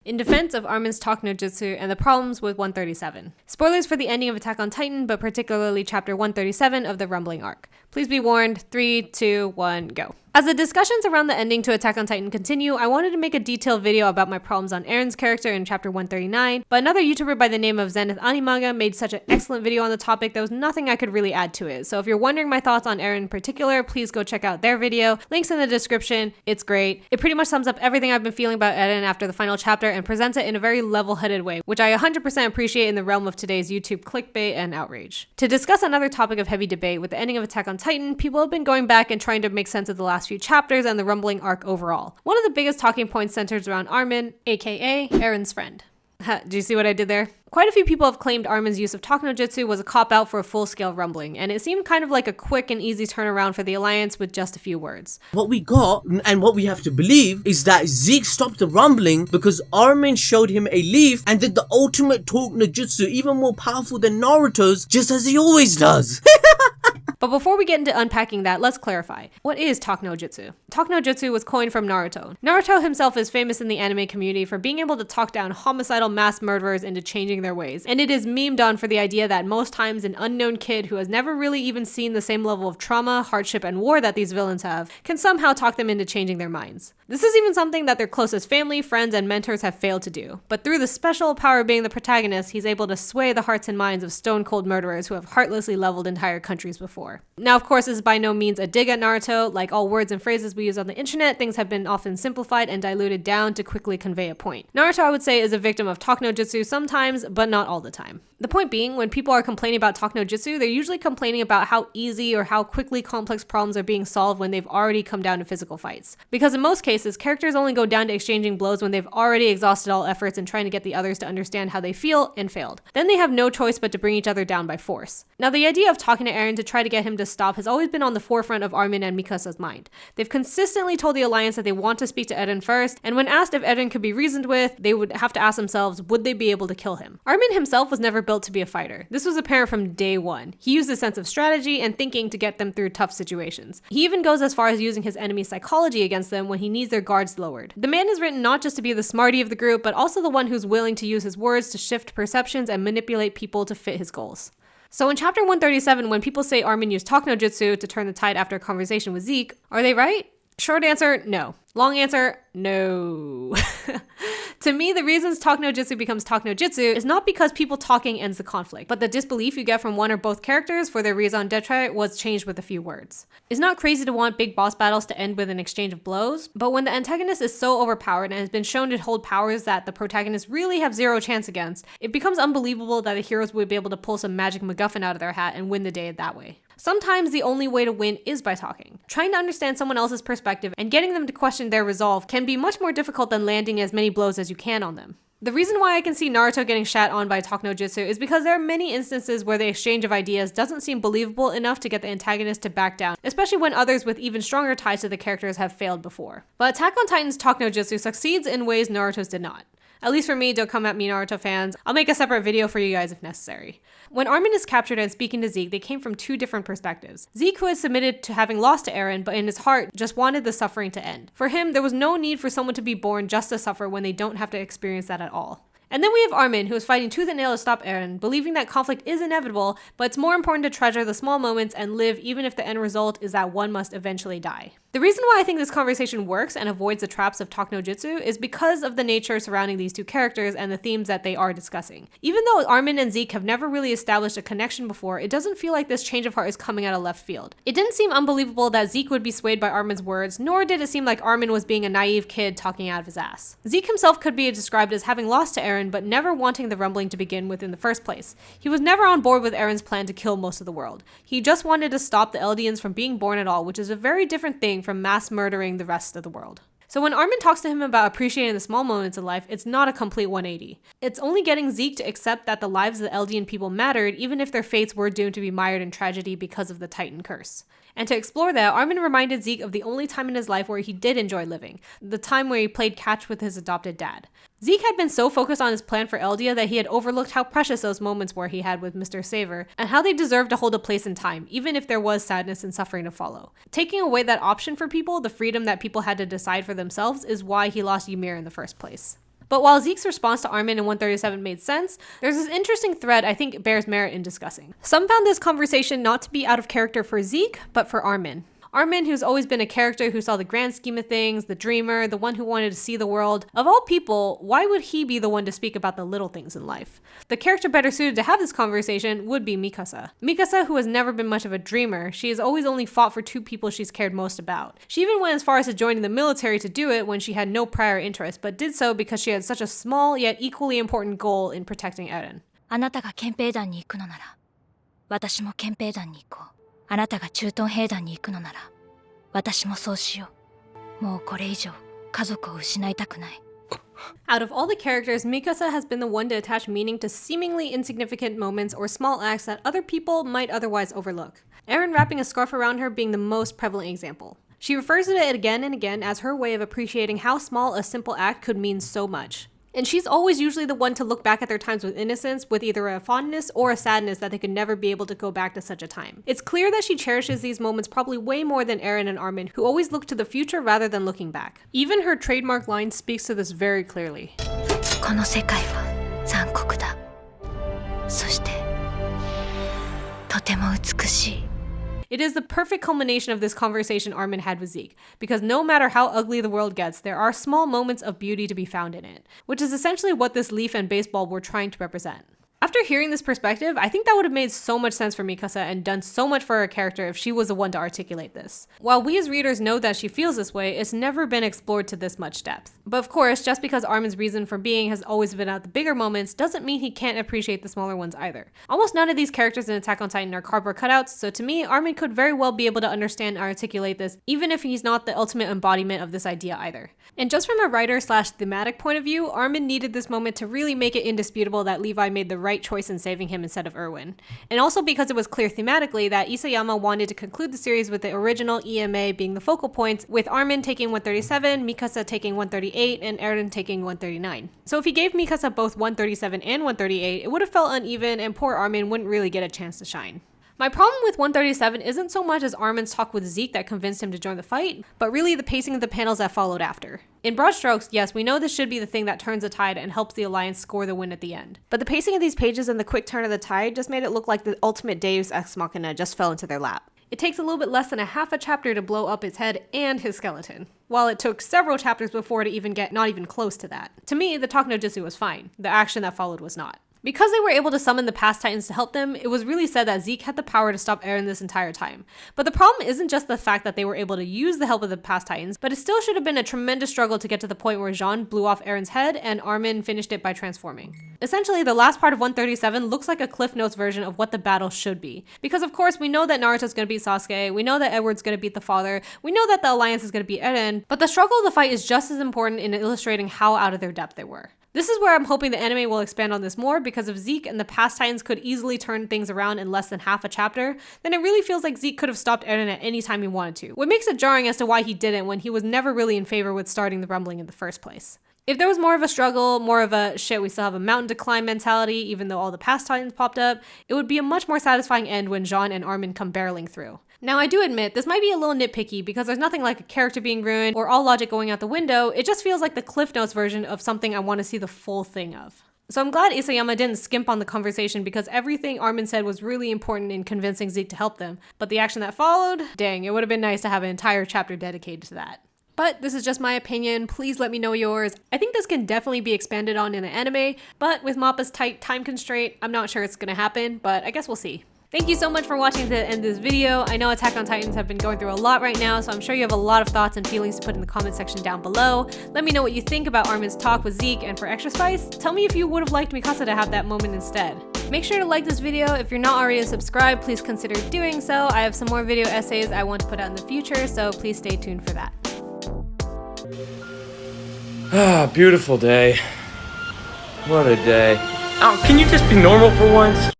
in defense of Armin's talk no jutsu and the problems with 137. Spoilers for the ending of Attack on Titan, but particularly chapter 137 of the Rumbling arc. Please be warned. 3, 2, 1, go. As the discussions around the ending to Attack on Titan continue, I wanted to make a detailed video about my problems on Eren's character in chapter 139, but another YouTuber by the name of Zenith niManga made such an excellent video on the topic there was nothing I could really add to it. So if you're wondering my thoughts on Eren in particular, please go check out their video. Links in the description. It's great. It pretty much sums up everything I've been feeling about Eren after the final chapter and presents it in a very level-headed way, which I 100% appreciate in the realm of today's YouTube clickbait and outrage. To discuss another topic of heavy debate with the ending of Attack on Titan, people have been going back and trying to make sense of the last few chapters and the Rumbling arc overall. One of the biggest talking points centers around Armin, aka Eren's friend. Do you see what I did there? Quite a few people have claimed Armin's use of talk no jutsu was a cop-out for a full-scale rumbling, and it seemed kind of like a quick and easy turnaround for the Alliance with just a few words. What we got, and what we have to believe, is that Zeke stopped the rumbling because Armin showed him a leaf and did the ultimate talk no jutsu, even more powerful than Naruto's, just as he always does. But before we get into unpacking that, let's clarify. What is talk no jutsu? Talk no jutsu was coined from Naruto. Naruto himself is famous in the anime community for being able to talk down homicidal mass murderers into changing their ways. And it is memed on for the idea that most times an unknown kid who has never really even seen the same level of trauma, hardship, and war that these villains have can somehow talk them into changing their minds. This is even something that their closest family, friends, and mentors have failed to do. But through the special power of being the protagonist, he's able to sway the hearts and minds of stone-cold murderers who have heartlessly leveled entire countries before. Now, of course, this is by no means a dig at Naruto. Like all words and phrases we use on the internet, things have been often simplified and diluted down to quickly convey a point. Naruto, I would say, is a victim of talk no jutsu sometimes, but not all the time. The point being, when people are complaining about talk no jutsu, they're usually complaining about how easy or how quickly complex problems are being solved when they've already come down to physical fights. Because in most cases, characters only go down to exchanging blows when they've already exhausted all efforts in trying to get the others to understand how they feel and failed. Then they have no choice but to bring each other down by force. Now, the idea of talking to Eren to try to get him to stop has always been on the forefront of Armin and Mikasa's mind. They've consistently told the Alliance that they want to speak to Eren first, and when asked if Eren could be reasoned with, they would have to ask themselves, would they be able to kill him? Armin himself was never built to be a fighter. This was apparent from day one. He used a sense of strategy and thinking to get them through tough situations. He even goes as far as using his enemy's psychology against them when he needs their guards lowered. The man is written not just to be the smarty of the group, but also the one who's willing to use his words to shift perceptions and manipulate people to fit his goals. So in chapter 137, when people say Armin used talk no jutsu to turn the tide after a conversation with Zeke, are they right? Short answer, no. Long answer, no. To me, the reasons talk no jutsu becomes talk no jutsu is not because people talking ends the conflict, but the disbelief you get from one or both characters for their raison d'etre was changed with a few words. It's not crazy to want big boss battles to end with an exchange of blows, but when the antagonist is so overpowered and has been shown to hold powers that the protagonists really have zero chance against, it becomes unbelievable that the heroes would be able to pull some magic MacGuffin out of their hat and win the day that way. Sometimes the only way to win is by talking. Trying to understand someone else's perspective and getting them to question their resolve can be much more difficult than landing as many blows as you can on them. The reason why I can see Naruto getting shat on by talk no jutsu is because there are many instances where the exchange of ideas doesn't seem believable enough to get the antagonist to back down, especially when others with even stronger ties to the characters have failed before. But Attack on Titan's talk no jutsu succeeds in ways Naruto's did not. At least for me, don't come at me Naruto fans. I'll make a separate video for you guys if necessary. When Armin is captured and speaking to Zeke, they came from two different perspectives. Zeke, who had submitted to having lost to Eren, but in his heart just wanted the suffering to end. For him, there was no need for someone to be born just to suffer when they don't have to experience that at all. And then we have Armin, who is fighting tooth and nail to stop Eren, believing that conflict is inevitable, but it's more important to treasure the small moments and live even if the end result is that one must eventually die. The reason why I think this conversation works and avoids the traps of talk no jutsu is because of the nature surrounding these two characters and the themes that they are discussing. Even though Armin and Zeke have never really established a connection before, it doesn't feel like this change of heart is coming out of left field. It didn't seem unbelievable that Zeke would be swayed by Armin's words, nor did it seem like Armin was being a naive kid talking out of his ass. Zeke himself could be described as having lost to Eren, but never wanting the rumbling to begin with in the first place. He was never on board with Eren's plan to kill most of the world. He just wanted to stop the Eldians from being born at all, which is a very different thing from mass murdering the rest of the world. So when Armin talks to him about appreciating the small moments in life, it's not a complete 180. It's only getting Zeke to accept that the lives of the Eldian people mattered, even if their fates were doomed to be mired in tragedy because of the Titan curse. And to explore that, Armin reminded Zeke of the only time in his life where he did enjoy living, the time where he played catch with his adopted dad. Zeke had been so focused on his plan for Eldia that he had overlooked how precious those moments were he had with Mr. Saver, and how they deserved to hold a place in time, even if there was sadness and suffering to follow. Taking away that option for people, the freedom that people had to decide for themselves, is why he lost Ymir in the first place. But while Zeke's response to Armin in 137 made sense, there's this interesting thread I think bears merit in discussing. Some found this conversation not to be out of character for Zeke, but for Armin. Armin, who's always been a character who saw the grand scheme of things, the dreamer, the one who wanted to see the world. Of all people, why would he be the one to speak about the little things in life? The character better suited to have this conversation would be Mikasa. Mikasa, who has never been much of a dreamer, she has always only fought for two people she's cared most about. She even went as far as to joining the military to do it when she had no prior interest, but did so because she had such a small yet equally important goal in protecting Eren. あなたが憲兵団に行くのなら、私も憲兵団に行こう。あなたが駐屯兵団に行くのなら、私もそうしよう。もうこれ以上、家族を失いたくない。 Out of all the characters, Mikasa has been the one to attach meaning to seemingly insignificant moments or small acts that other people might otherwise overlook. Eren wrapping a scarf around her being the most prevalent example. She refers to it again and again as her way of appreciating how small a simple act could mean so much. And she's always usually the one to look back at their times with innocence, with either a fondness or a sadness that they could never be able to go back to such a time. It's clear that she cherishes these moments probably way more than Eren and Armin, who always look to the future rather than looking back. Even her trademark line speaks to this very clearly. この世界は残酷だ。そして、とても美しい。 It is the perfect culmination of this conversation Armin had with Zeke, because no matter how ugly the world gets, there are small moments of beauty to be found in it, which is essentially what this leaf and baseball were trying to represent. After hearing this perspective, I think that would have made so much sense for Mikasa and done so much for her character if she was the one to articulate this. While we as readers know that she feels this way, it's never been explored to this much depth. But of course, just because Armin's reason for being has always been at the bigger moments doesn't mean he can't appreciate the smaller ones either. Almost none of these characters in Attack on Titan are cardboard cutouts, so to me, Armin could very well be able to understand and articulate this, even if he's not the ultimate embodiment of this idea either. And just from a writer/thematic point of view, Armin needed this moment to really make it indisputable that Levi made the right choice in saving him instead of Erwin. And also because it was clear thematically that Isayama wanted to conclude the series with the original EMA being the focal points, with Armin taking 137, Mikasa taking 138, and Eren taking 139. So if he gave Mikasa both 137 and 138, it would have felt uneven and poor Armin wouldn't really get a chance to shine. My problem with 137 isn't so much as Armin's talk with Zeke that convinced him to join the fight, but really the pacing of the panels that followed after. In broad strokes, yes, we know this should be the thing that turns the tide and helps the Alliance score the win at the end. But the pacing of these pages and the quick turn of the tide just made it look like the ultimate Deus Ex Machina just fell into their lap. It takes a little bit less than a half a chapter to blow up his head and his skeleton, while it took several chapters before to even get not even close to that. To me, the talk no jutsu was fine. The action that followed was not. Because they were able to summon the past titans to help them, it was really said that Zeke had the power to stop Eren this entire time. But the problem isn't just the fact that they were able to use the help of the past titans, but it still should have been a tremendous struggle to get to the point where Jean blew off Eren's head and Armin finished it by transforming. Essentially, the last part of 137 looks like a Cliff Notes version of what the battle should be. Because of course, we know that Naruto's gonna beat Sasuke, we know that Edward's gonna beat the father, we know that the Alliance is gonna beat Eren, but the struggle of the fight is just as important in illustrating how out of their depth they were. This is where I'm hoping the anime will expand on this more, because if Zeke and the past titans could easily turn things around in less than half a chapter, then it really feels like Zeke could have stopped Eren at any time he wanted to. What makes it jarring as to why he didn't when he was never really in favor with starting the rumbling in the first place. If there was more of a struggle, more of a shit, we still have a mountain to climb mentality, even though all the past titans popped up, it would be a much more satisfying end when Jean and Armin come barreling through. Now, I do admit, this might be a little nitpicky because there's nothing like a character being ruined or all logic going out the window. It just feels like the Cliff Notes version of something I want to see the full thing of. So I'm glad Isayama didn't skimp on the conversation because everything Armin said was really important in convincing Zeke to help them. But the action that followed, dang, it would have been nice to have an entire chapter dedicated to that. But this is just my opinion, please let me know yours. I think this can definitely be expanded on in an anime, but with MAPPA's tight time constraint, I'm not sure it's gonna happen, but I guess we'll see. Thank you so much for watching to the end of this video. I know Attack on Titans have been going through a lot right now, so I'm sure you have a lot of thoughts and feelings to put in the comment section down below. Let me know what you think about Armin's talk with Zeke, and for extra spice, tell me if you would have liked Mikasa to have that moment instead. Make sure to like this video. If you're not already subscribed, please consider doing so. I have some more video essays I want to put out in the future, so please stay tuned for that. Ah, beautiful day. What a day. Oh, can you just be normal for once?